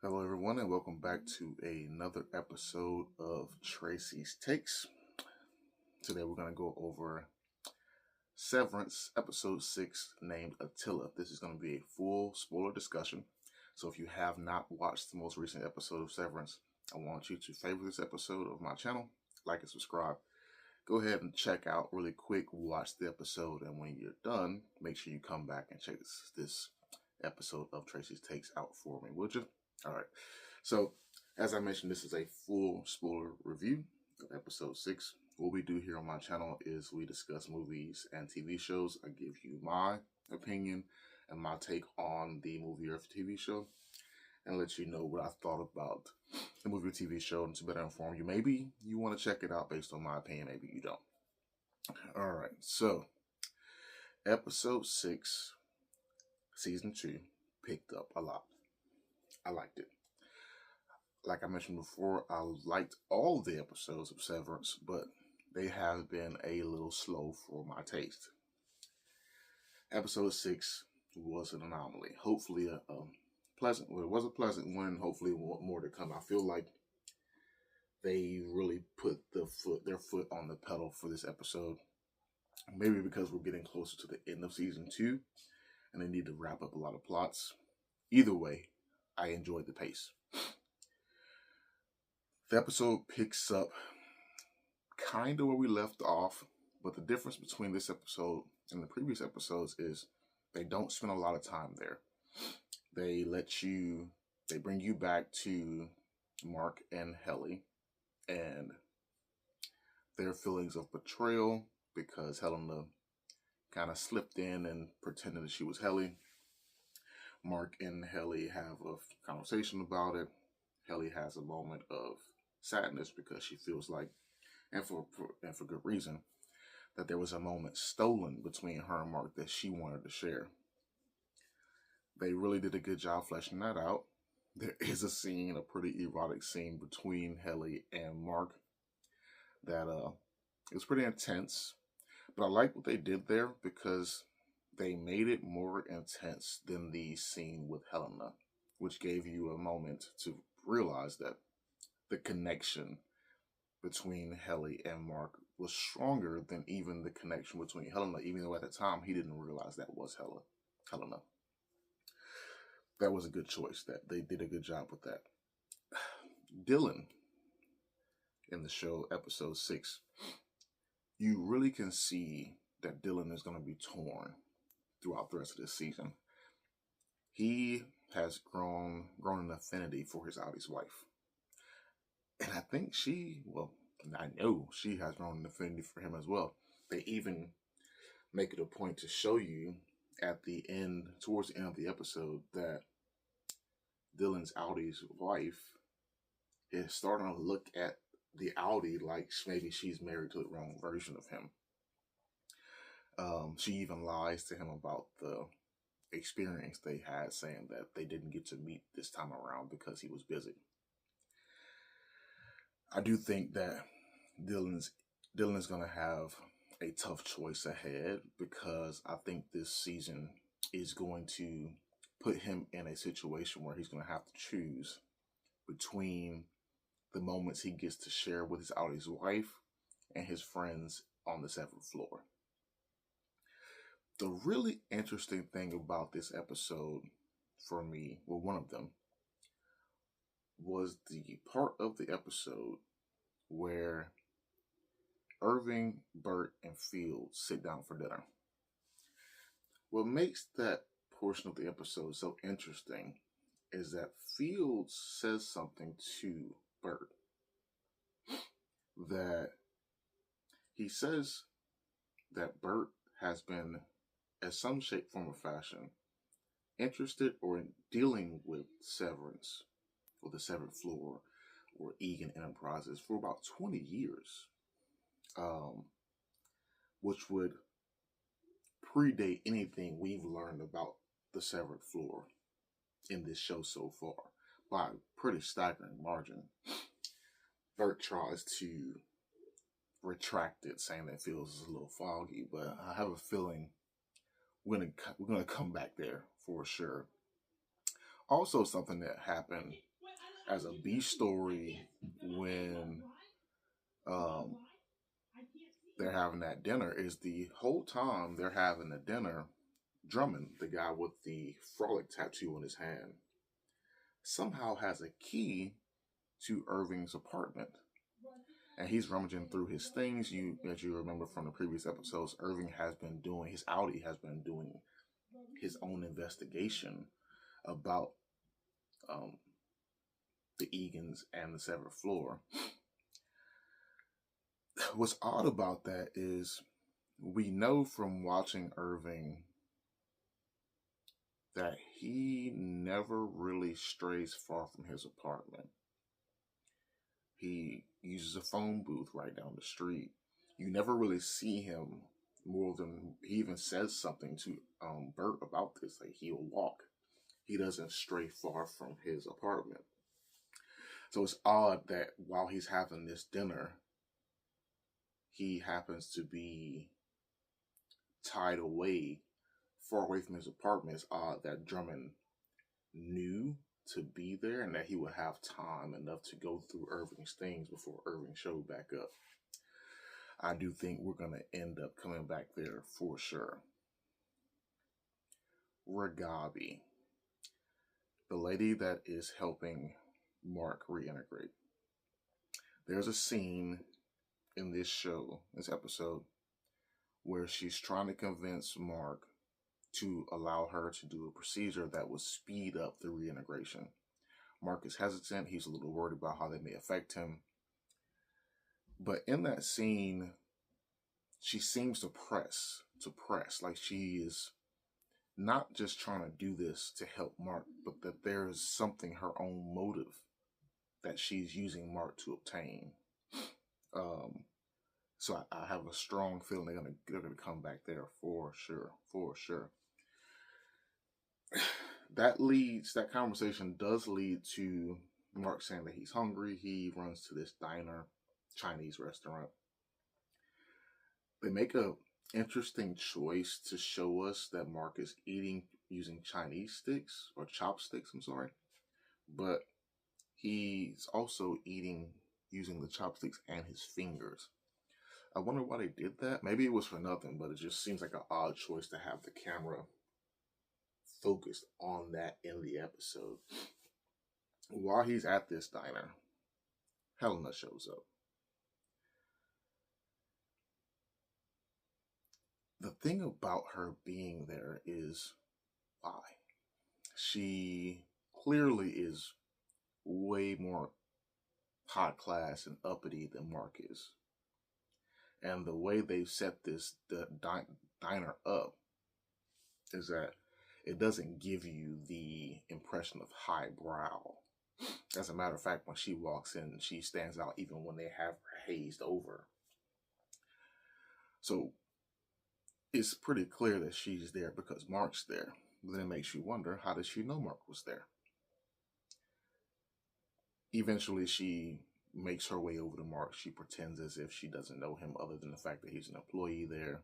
Hello, everyone, and welcome back to another episode of Tracy's Takes. Today, we're going to go over Severance, episode 6, named Attila. This is going to be a full spoiler discussion. So, if you have not watched the most recent episode of Severance, I want you to favorite this episode of my channel, like and subscribe. Go ahead and check out really quick, watch the episode, and when you're done, make sure you come back and check this episode of Tracy's Takes out for me, would you? All right. So, as I mentioned, this is a full spoiler review of episode 6. What we do here on my channel is we discuss movies and TV shows. I give you my opinion and my take on the movie or TV show and let you know what I thought about the movie or TV show and to better inform you. Maybe you want to check it out based on my opinion, maybe you don't. All right. So, episode 6, season 2, picked up a lot. I liked it. Like I mentioned before, I liked all the episodes of Severance, but they have been a little slow for my taste. Episode 6 was an anomaly. Hopefully a pleasant, well, it was a pleasant one. Hopefully more to come. I feel like they really put their foot on the pedal for this episode. Maybe because we're getting closer to the end of season 2 and they need to wrap up a lot of plots. Either way, I enjoyed the pace. The episode picks up kind of where we left off, but the difference between this episode and the previous episodes is they don't spend a lot of time there. They bring you back to Mark and Helly and their feelings of betrayal because Helena kind of slipped in and pretended that she was Helly. Mark and Helly have a conversation about it. Helly has a moment of sadness because she feels like, and for good reason, that there was a moment stolen between her and Mark that she wanted to share. They really did a good job fleshing that out. There is a scene, a pretty erotic scene between Helly and Mark that it was pretty intense. But I like what they did there because they made it more intense than the scene with Helena, which gave you a moment to realize that the connection between Helly and Mark was stronger than even the connection between Helena, even though at the time he didn't realize that was Helena. That was a good choice. That they did a good job with that. Dylan in the show, episode 6, you really can see that Dylan is going to be torn throughout the rest of this season. He has grown an affinity for his Audie's wife. And I think I know she has grown an affinity for him as well. They even make it a point to show you at the end, towards the end of the episode, that Dylan's Audie's wife is starting to look at the Audie like maybe she's married to the wrong version of him. She even lies to him about the experience they had, saying that they didn't get to meet this time around because he was busy. I do think that Dylan is going to have a tough choice ahead because I think this season is going to put him in a situation where he's going to have to choose between the moments he gets to share with his Audie's wife and his friends on the 7th floor. The really interesting thing about this episode for me, well, one of them, was the part of the episode where Irving, Bert, and Fields sit down for dinner. What makes that portion of the episode so interesting is that Fields says something to Bert that he says that Bert has been, in some shape, form, or fashion, interested or in dealing with Severance or the 7th floor or Egan Enterprises for about 20 years, which would predate anything we've learned about the 7th floor in this show so far by a pretty staggering margin. Bert tries to retract it, saying that feels a little foggy, but I have a feeling we're gonna come back there for sure. Also, something that happened as a B story when um, they're having that dinner is the whole time they're having the dinner, Drummond, the guy with the frolic tattoo on his hand, somehow has a key to Irving's apartment. And he's rummaging through his things. As you remember from the previous episodes, Irving has been doing, his Audi has been doing his own investigation about the Egan's and the severed floor. What's odd about that is we know from watching Irving that he never really strays far from his apartment. He uses a phone booth right down the street. You never really see him more than he even says something to Bert about this. Like, he'll walk. He doesn't stray far from his apartment. So it's odd that while he's having this dinner, he happens to be tied away, far away from his apartment. It's odd that Drummond knew to be there and that he would have time enough to go through Irving's things before Irving showed back up. I do think we're going to end up coming back there for sure. Regabi, the lady that is helping Mark reintegrate. There's a scene in this show, this episode, where she's trying to convince Mark to allow her to do a procedure that would speed up the reintegration. Mark is hesitant. He's a little worried about how they may affect him. But in that scene, she seems to press, like she is not just trying to do this to help Mark, but that there is something, her own motive, that she's using Mark to obtain. So I have a strong feeling they're gonna come back there for sure. That conversation does lead to Mark saying that he's hungry. He runs to this diner, Chinese restaurant. They make a interesting choice to show us that Mark is eating using Chinese sticks, or chopsticks, I'm sorry. But he's also eating using the chopsticks and his fingers. I wonder why they did that. Maybe it was for nothing, but it just seems like an odd choice to have the camera focused on that in the episode. While he's at this diner, Helena shows up. The thing about her being there is why. She clearly is way more high class and uppity than Mark is. And the way they've set the diner up is that it doesn't give you the impression of highbrow. As a matter of fact, when she walks in, she stands out even when they have her hazed over. So it's pretty clear that she's there because Mark's there. But then it makes you wonder, how did she know Mark was there? Eventually, she makes her way over to Mark. She pretends as if she doesn't know him other than the fact that he's an employee there.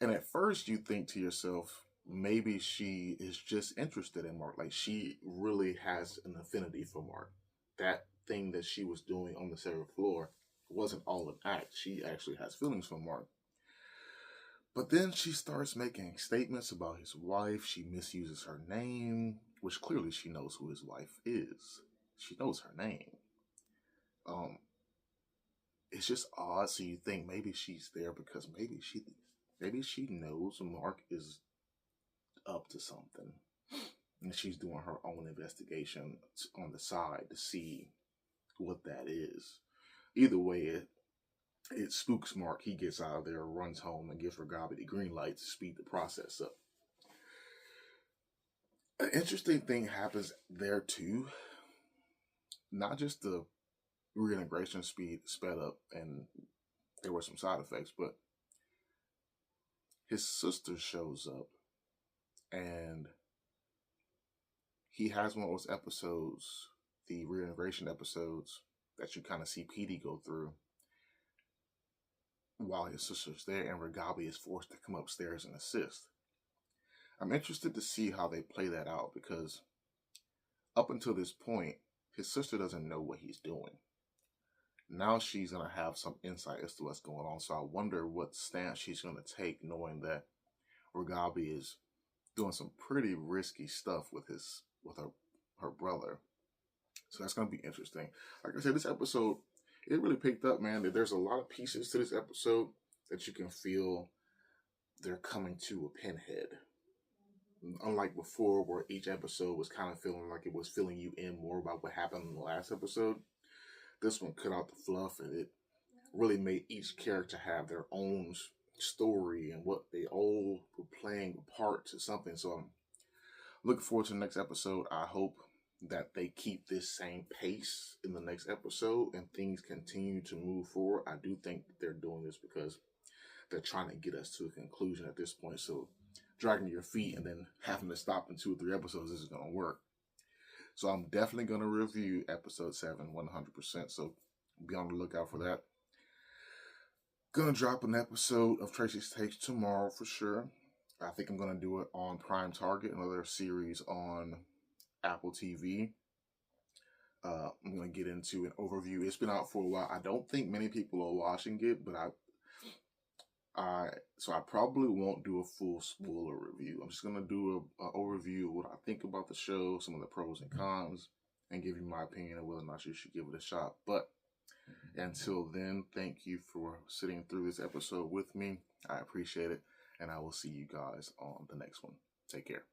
And at first you think to yourself, maybe she is just interested in Mark. Like, she really has an affinity for Mark. That thing that she was doing on the severed floor wasn't all an act. She actually has feelings for Mark. But then she starts making statements about his wife. She misuses her name, which clearly she knows who his wife is. She knows her name. It's just odd. So you think maybe she's there because maybe she knows Mark is up to something, and she's doing her own investigation on the side to see what that is. Either way, it spooks Mark. He gets out of there, runs home, and gives Regabi the green light to speed the process up. An interesting thing happens there too. Not just the reintegration sped up and there were some side effects, but his sister shows up and he has one of those episodes, the reintegration episodes, that you kind of see Petey go through while his sister's there, and Regabi is forced to come upstairs and assist. I'm interested to see how they play that out, because up until this point, his sister doesn't know what he's doing. Now she's going to have some insight as to what's going on. So I wonder what stance she's going to take, knowing that Rogabi is doing some pretty risky stuff with her brother. So that's going to be interesting. Like I said, this episode, it really picked up, man. There's a lot of pieces to this episode that you can feel they're coming to a pinhead. Unlike before, where each episode was kind of feeling like it was filling you in more about what happened in the last episode, this one cut out the fluff, and it really made each character have their own story and what they all were playing a part to something. So I'm looking forward to the next episode. I hope that they keep this same pace in the next episode and things continue to move forward. I do think they're doing this because they're trying to get us to a conclusion at this point. So dragging your feet and then having to stop in 2 or 3 episodes isn't going to work. So I'm definitely going to review episode 7 100%. So be on the lookout for that. Gonna drop an episode of Tracy's Takes tomorrow for sure. I think I'm gonna do it on Prime Target, another series on Apple TV. I'm gonna get into an overview. It's been out for a while. I don't think many people are watching it, but so I probably won't do a full spoiler review. I'm just gonna do an overview of what I think about the show, some of the pros and cons, and give you my opinion of whether or not you should give it a shot. But until then, thank you for sitting through this episode with me. I appreciate it, and I will see you guys on the next one. Take care.